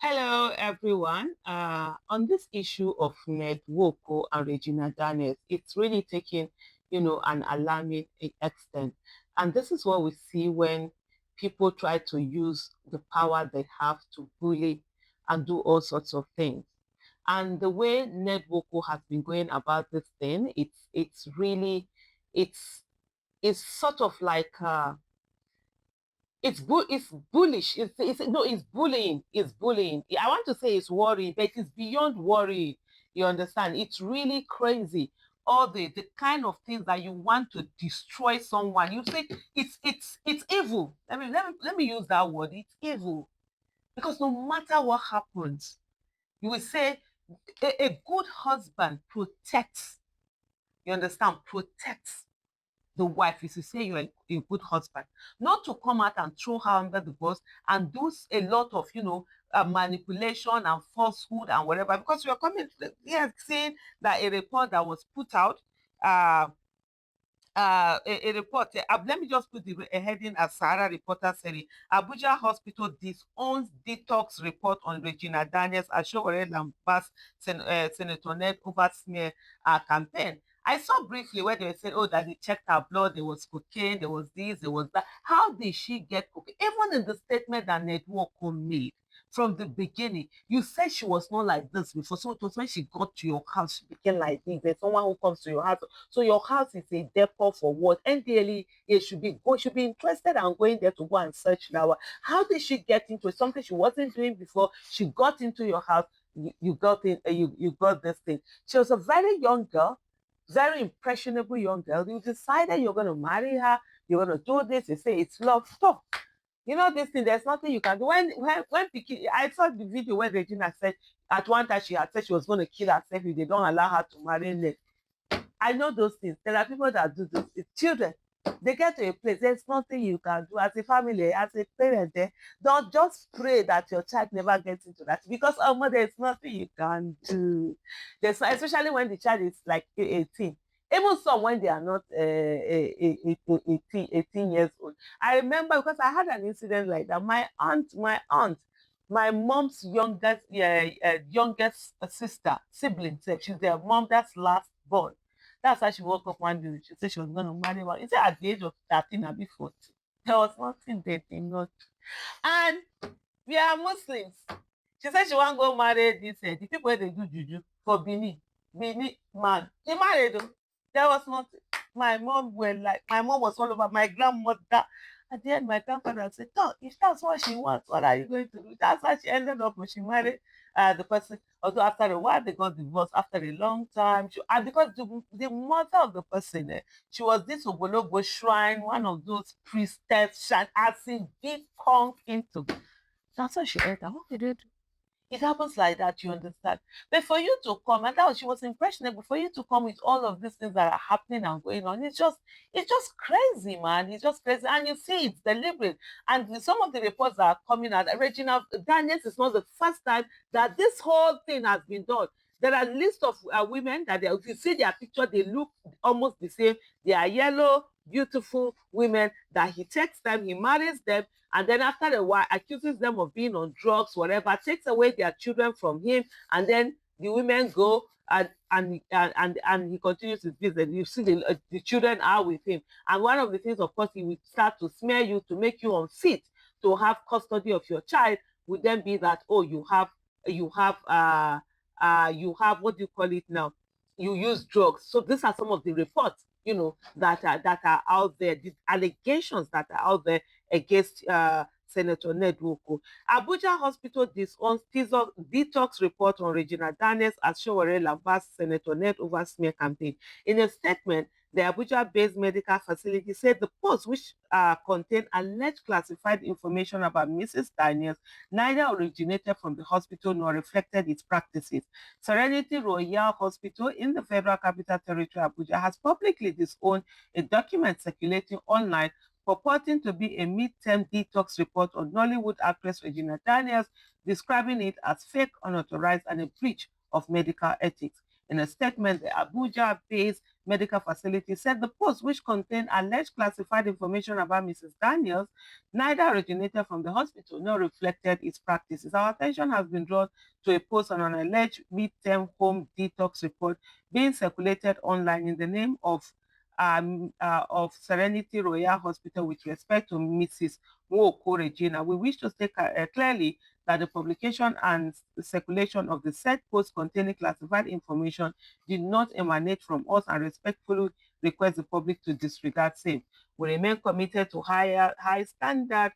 Hello, everyone. On this issue of Ned Woko and Regina Daniels, it's really taking, an alarming extent. And this is what we see when people try to use the power they have to bully and do all sorts of things. And the way Ned Woko has been going about this thing, it's really, it's it's sort of like it's bullish. It's no, it's bullying. It's bullying. I want to say it's worrying, but it's beyond worrying. You understand? It's really crazy. All the kind of things that you want to destroy someone. You say it's evil. Let me use that word. It's evil. Because no matter what happens, you will say a good husband protects. You understand? Protects the wife is to say you're a good husband, not to come out and throw her under the bus and do a lot of, manipulation and falsehood and whatever. Because we are coming here saying that a report that was put out, uh, a report. Let me just put the heading as Sarah reporter saying Abuja hospital disowns detox report on Regina Daniels as Sowore Lambasts Senator Ned over smear campaign. I saw briefly where they said, oh, that they checked her blood, there was cocaine, there was this, there was that. How did she get cocaine? Even in the statement that Network made from the beginning, you said she was not like this before. So it was when she got to your house, she became like this. There's someone who comes to your house. So your house is a depot for what? NDLE it should be interested and going there to go and search now. How did she get into it? Something she wasn't doing before. She got into your house. You got in. You got this thing. She was a very young girl, very impressionable young girl. You decided you're going to marry her. You're going to do this. You say it's love. Stop. You know this thing. There's nothing you can do. When Pikin, I saw the video where Regina said at one time she had said she was going to kill herself if they don't allow her to marry Ned. I know those things. There are people that do this. It's children. They get to a place, there's nothing you can do as a family, as a parent. Don't just pray that your child never gets into that because there's nothing you can do. Especially when the child is like 18. Even some when they are not 18 years old. I remember because I had an incident like that. My mom's youngest sister, sibling, she's their mom that's last born. That's why she woke up one day. She said she was going to marry one. She said at the age of 13, I'll be 40. There was nothing they did not. And we are Muslims. She said she want to go marry this, the people where they do juju for Bini. Bini man. She married them. There was nothing. My mom was all over. My grandmother. At the end, my grandfather said, no, if that's what she wants, what are you going to do? That's why she ended up when she married the person. Although after a while, they got divorced after a long time. And because the mother of the person, she was this Ogologo shrine, one of those priestess, as in deep conk into. That's what she entered. What did it do? It happens like that, you understand? But for you to come, and that was, she was impressionable, for you to come with all of these things that are happening and going on, it's just crazy, man. It's just crazy. And you see it's deliberate. And some of the reports that are coming out, Regina Daniels is not the first time that this whole thing has been done. There are lists of women that if you see their picture, they look almost the same. They are yellow, beautiful women that he takes them, he marries them, and then after a while accuses them of being on drugs, whatever, takes away their children from him, and then the women go and he continues his business. You see the children are with him, and one of the things, of course, he will start to smear you to make you unfit to have custody of your child. Would then be that, oh, you have what do you call it now? You use drugs. So these are some of the reports, that are out there, the allegations that are out there against Senator Ned Nwoko. Abuja Hospital disowns detox report on Regina Daniels as Sowore Lambasts Senator Ned over smear campaign. In a statement, the Abuja-based medical facility said the post, which contained alleged classified information about Mrs. Daniels, neither originated from the hospital nor reflected its practices. Serenity Royal Hospital in the Federal Capital Territory, Abuja, has publicly disowned a document circulating online purporting to be a mid-term detox report on Nollywood actress Regina Daniels, describing it as fake, unauthorized, and a breach of medical ethics. In a statement, the Abuja-based medical facility, said the post, which contained alleged classified information about Mrs. Daniels, neither originated from the hospital nor reflected its practices. Our attention has been drawn to a post on an alleged midterm home detox report being circulated online in the name of Serenity Royal Hospital with respect to Mrs. Nwoko Regina. We wish to state clearly that the publication and the circulation of the said post containing classified information did not emanate from us and respectfully request the public to disregard same. We remain committed to high standard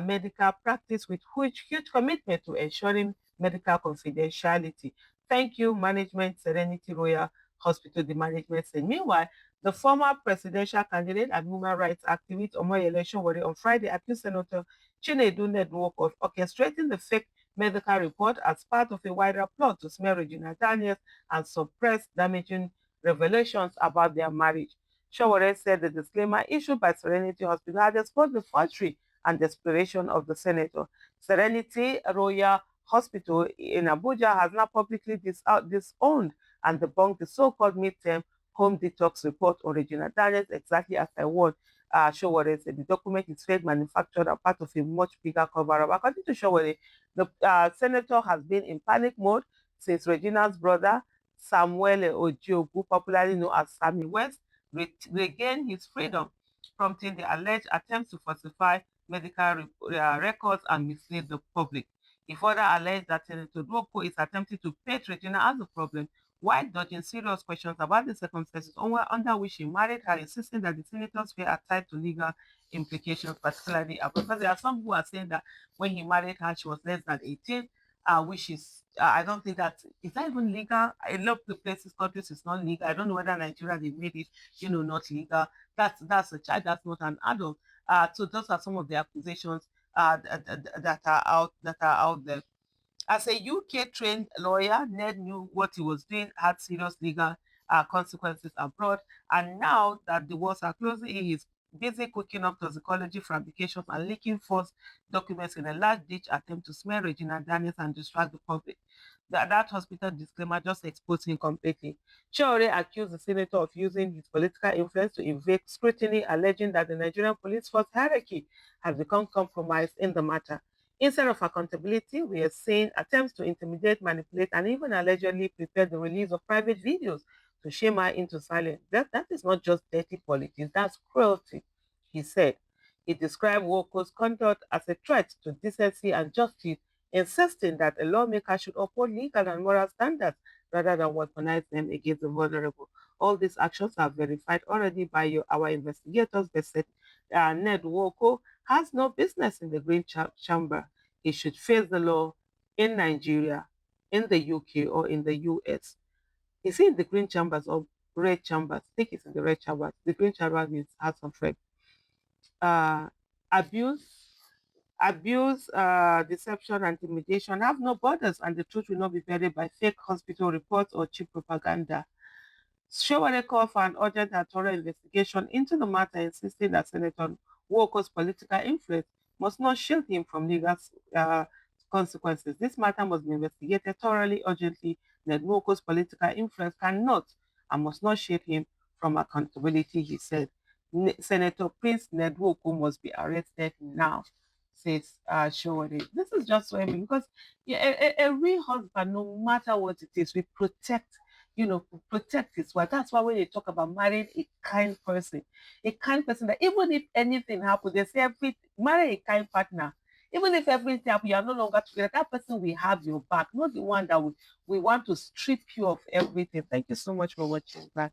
medical practice with huge commitment to ensuring medical confidentiality. Thank you, management, Serenity Royal Hospital, the management said. Meanwhile, the former presidential candidate and human rights activist Omoyele Sowore on Friday accused Senator Chinedu Network of orchestrating the fake medical report as part of a wider plot to smear Regina Daniels and suppress damaging revelations about their marriage. Sowore said the disclaimer issued by Serenity Hospital had exposed the forgery and desperation of the senator. Serenity Royal Hospital in Abuja has now publicly disowned and debunked the so-called midterm home detox report on Regina Daniels, exactly as I warned. Sowore said the document is fake, manufactured, and part of a much bigger cover-up. According to Sowore, the senator has been in panic mode since Regina's brother, Samuel Ojiogu, popularly known as Sammy West, regained his freedom, prompting the alleged attempts to falsify medical records and mislead the public. He further alleged that Senator Dwoko is attempting to paint Regina as the problem while dodging serious questions about the circumstances under which he married her, insisting that the senators were are tied to legal implications, particularly because there are some who are saying that when he married her, she was less than 18, which is, I don't think that, is that even legal? A lot of the places, countries, it's not legal. I don't know whether Nigeria, they made it, not legal. That's a child, that's not an adult. So those are some of the accusations that are out there. As a UK trained lawyer, Ned knew what he was doing had serious legal consequences abroad. And now that the wars are closing, he is busy cooking up toxicology fabrications and leaking false documents in a large ditch attempt to smear Regina Daniels and distract the public. That hospital disclaimer just exposed him completely. Sowore accused the senator of using his political influence to evade scrutiny, alleging that the Nigerian police force hierarchy has become compromised in the matter. Instead of accountability, we are seeing attempts to intimidate, manipulate, and even allegedly prepare the release of private videos to shame her into silence. That is not just dirty politics, that's cruelty, he said. He described Woko's conduct as a threat to decency and justice, insisting that a lawmaker should uphold legal and moral standards rather than weaponize them against the vulnerable. All these actions are verified already by our investigators. They said Ned Woko has no business in the Green Chamber. He should face the law in Nigeria, in the UK, or in the US. Is he in the Green Chambers or Red Chambers? I think it's in the Red Chambers. The Green Chambers means House of Rep. Uh, abuse, deception, and intimidation have no borders, and the truth will not be buried by fake hospital reports or cheap propaganda. Sowore called for an urgent and thorough investigation into the matter, insisting that Senator Walker's political influence must not shield him from legal uh, consequences. This matter must be investigated thoroughly, urgently. Ned Walker's political influence cannot and must not shield him from accountability, he said. Senator Prince Ned Walker must be arrested now, says Sowore. This is just so heavy because yeah, a real husband, no matter what it is, we protect his wife. That's why when they talk about marrying a kind person that even if anything happens, they say marry a kind partner. Even if everything happens, you are no longer together. That person will have your back, not the one that we want to strip you of everything. Thank you so much for watching. Bye.